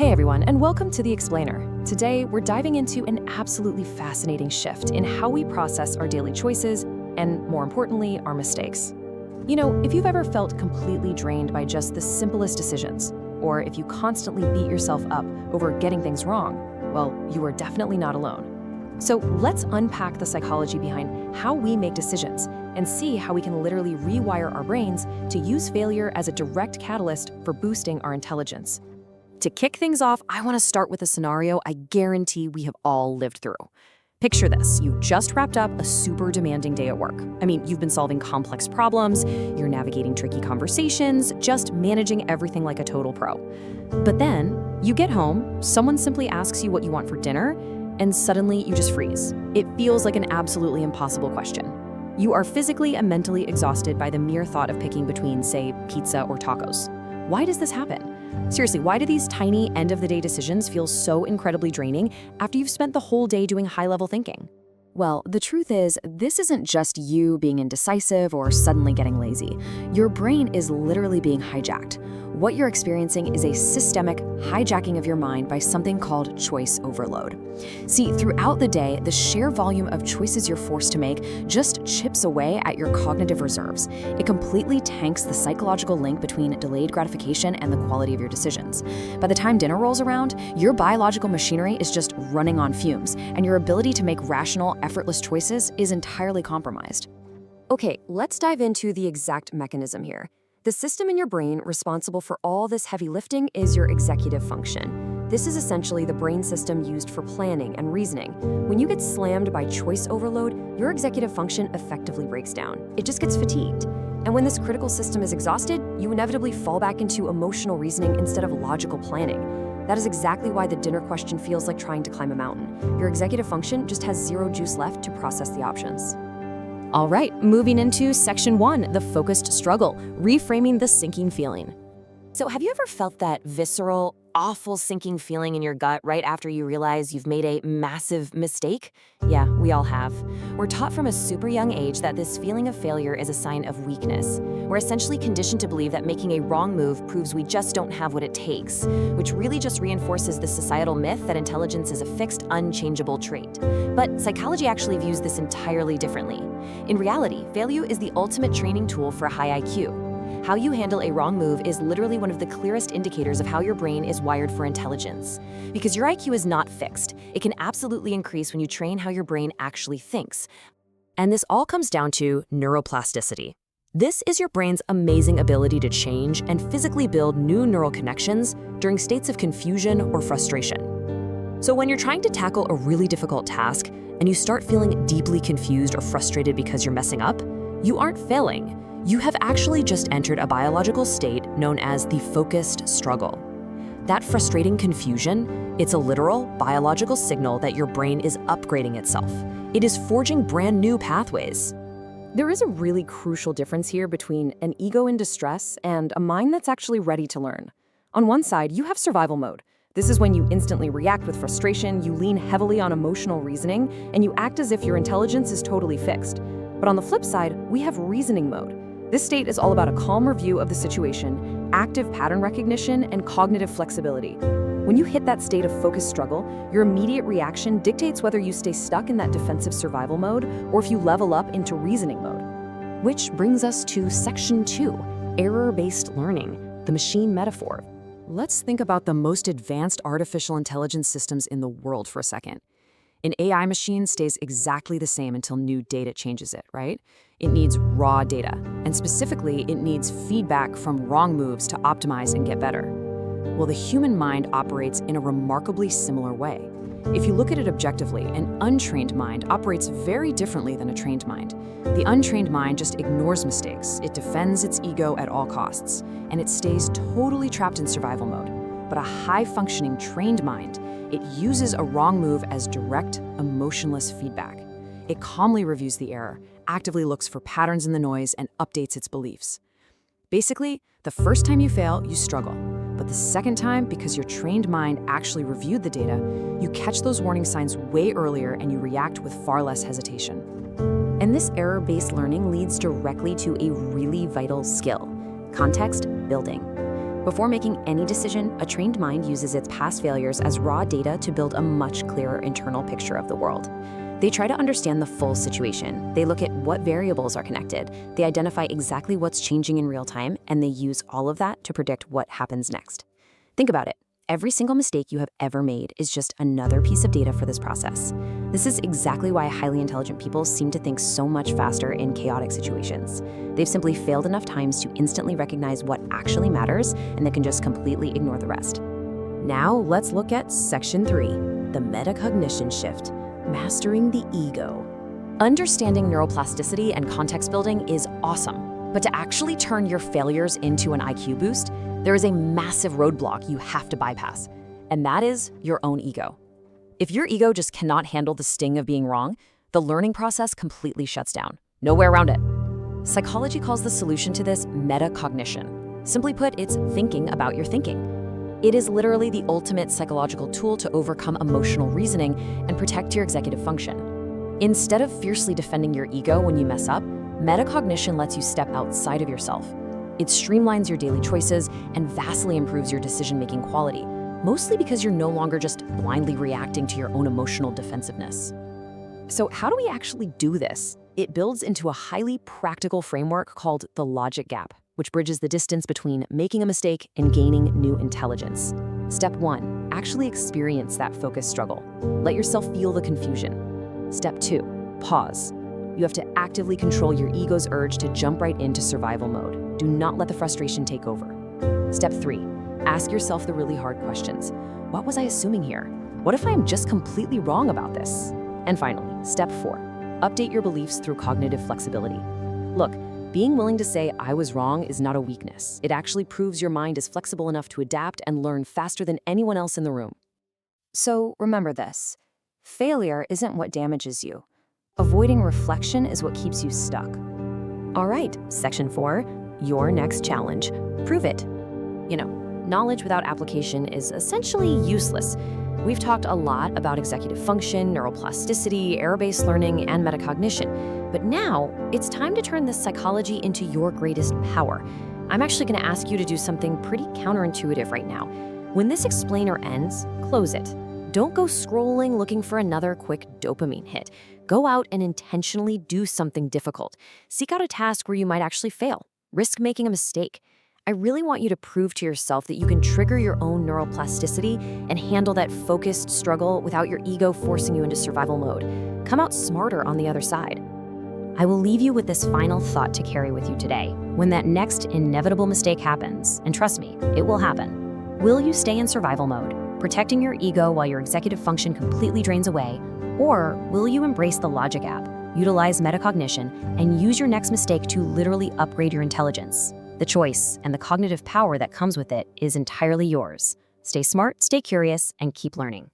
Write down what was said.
Hey everyone, and welcome to The Explainer. Today, we're diving into an absolutely fascinating shift in how we process our daily choices and, more importantly, our mistakes. You know, if you've ever felt completely drained by just the simplest decisions, or if you constantly beat yourself up over getting things wrong, well, you are definitely not alone. So let's unpack the psychology behind how we make decisions and see how we can literally rewire our brains to use failure as a direct catalyst for boosting our intelligence. To kick things off, I want to start with a scenario I guarantee we have all lived through. Picture this, you just wrapped up a super demanding day at work. I mean, you've been solving complex problems, you're navigating tricky conversations, just managing everything like a total pro. But then, you get home, someone simply asks you what you want for dinner, and suddenly you just freeze. It feels like an absolutely impossible question. You are physically and mentally exhausted by the mere thought of picking between, say, pizza or tacos. Why does this happen? Seriously, why do these tiny end-of-the-day decisions feel so incredibly draining after you've spent the whole day doing high-level thinking? Well, the truth is, this isn't just you being indecisive or suddenly getting lazy. Your brain is literally being hijacked. What you're experiencing is a systemic hijacking of your mind by something called choice overload. See, throughout the day, the sheer volume of choices you're forced to make just chips away at your cognitive reserves. It completely tanks the psychological link between delayed gratification and the quality of your decisions. By the time dinner rolls around, your biological machinery is just running on fumes, and your ability to make rational, effortless choices is entirely compromised. Okay, let's dive into the exact mechanism here. The system in your brain responsible for all this heavy lifting is your executive function. This is essentially the brain system used for planning and reasoning. When you get slammed by choice overload, your executive function effectively breaks down. It just gets fatigued. And when this critical system is exhausted, you inevitably fall back into emotional reasoning instead of logical planning. That is exactly why the dinner question feels like trying to climb a mountain. Your executive function just has zero juice left to process the options. All right, moving into section 1, the focused struggle, reframing the sinking feeling. So have you ever felt that visceral, awful sinking feeling in your gut right after you realize you've made a massive mistake? Yeah, we all have. We're taught from a super young age that this feeling of failure is a sign of weakness. We're essentially conditioned to believe that making a wrong move proves we just don't have what it takes, which really just reinforces the societal myth that intelligence is a fixed, unchangeable trait. But psychology actually views this entirely differently. In reality, failure is the ultimate training tool for a high IQ. How you handle a wrong move is literally one of the clearest indicators of how your brain is wired for intelligence. Because your IQ is not fixed, it can absolutely increase when you train how your brain actually thinks. And this all comes down to neuroplasticity. This is your brain's amazing ability to change and physically build new neural connections during states of confusion or frustration. So when you're trying to tackle a really difficult task and you start feeling deeply confused or frustrated because you're messing up, you aren't failing. You have actually just entered a biological state known as the focused struggle. That frustrating confusion, it's a literal biological signal that your brain is upgrading itself. It is forging brand new pathways. There is a really crucial difference here between an ego in distress and a mind that's actually ready to learn. On one side, you have survival mode. This is when you instantly react with frustration, you lean heavily on emotional reasoning, and you act as if your intelligence is totally fixed. But on the flip side, we have reasoning mode. This state is all about a calm review of the situation, active pattern recognition, and cognitive flexibility. When you hit that state of focused struggle, your immediate reaction dictates whether you stay stuck in that defensive survival mode or if you level up into reasoning mode. Which brings us to section 2, error-based learning, the machine metaphor. Let's think about the most advanced artificial intelligence systems in the world for a second. An AI machine stays exactly the same until new data changes it, right? It needs raw data, and specifically, it needs feedback from wrong moves to optimize and get better. Well, the human mind operates in a remarkably similar way. If you look at it objectively, an untrained mind operates very differently than a trained mind. The untrained mind just ignores mistakes, it defends its ego at all costs, and it stays totally trapped in survival mode. But a high-functioning trained mind, it uses a wrong move as direct, emotionless feedback. It calmly reviews the error, actively looks for patterns in the noise, and updates its beliefs. Basically, the first time you fail, you struggle. But the second time, because your trained mind actually reviewed the data, you catch those warning signs way earlier and you react with far less hesitation. And this error-based learning leads directly to a really vital skill: context building. Before making any decision, a trained mind uses its past failures as raw data to build a much clearer internal picture of the world. They try to understand the full situation. They look at what variables are connected. They identify exactly what's changing in real time, and they use all of that to predict what happens next. Think about it. Every single mistake you have ever made is just another piece of data for this process. This is exactly why highly intelligent people seem to think so much faster in chaotic situations. They've simply failed enough times to instantly recognize what actually matters and they can just completely ignore the rest. Now let's look at Section 3, the metacognition shift, mastering the ego. Understanding neuroplasticity and context building is awesome, but to actually turn your failures into an IQ boost, there is a massive roadblock you have to bypass, and that is your own ego. If your ego just cannot handle the sting of being wrong, the learning process completely shuts down. No way around it. Psychology calls the solution to this metacognition. Simply put, it's thinking about your thinking. It is literally the ultimate psychological tool to overcome emotional reasoning and protect your executive function. Instead of fiercely defending your ego when you mess up, metacognition lets you step outside of yourself. It streamlines your daily choices and vastly improves your decision-making quality, mostly because you're no longer just blindly reacting to your own emotional defensiveness. So how do we actually do this? It builds into a highly practical framework called the logic gap, which bridges the distance between making a mistake and gaining new intelligence. Step 1, actually experience that focus struggle. Let yourself feel the confusion. Step 2, pause. You have to actively control your ego's urge to jump right into survival mode. Do not let the frustration take over. Step 3, ask yourself the really hard questions. What was I assuming here? What if I am just completely wrong about this? And finally, step 4, update your beliefs through cognitive flexibility. Look, being willing to say I was wrong is not a weakness. It actually proves your mind is flexible enough to adapt and learn faster than anyone else in the room. So remember this, failure isn't what damages you. Avoiding reflection is what keeps you stuck. All right, Section 4, your next challenge. Prove it. You know, knowledge without application is essentially useless. We've talked a lot about executive function, neuroplasticity, error-based learning, and metacognition. But now, it's time to turn this psychology into your greatest power. I'm actually going to ask you to do something pretty counterintuitive right now. When this explainer ends, close it. Don't go scrolling looking for another quick dopamine hit. Go out and intentionally do something difficult. Seek out a task where you might actually fail. Risk making a mistake. I really want you to prove to yourself that you can trigger your own neuroplasticity and handle that focused struggle without your ego forcing you into survival mode. Come out smarter on the other side. I will leave you with this final thought to carry with you today. When that next inevitable mistake happens, and trust me, it will happen, will you stay in survival mode, protecting your ego while your executive function completely drains away, or will you embrace the logic gap, utilize metacognition, and use your next mistake to literally upgrade your intelligence? The choice and the cognitive power that comes with it is entirely yours. Stay smart, stay curious, and keep learning.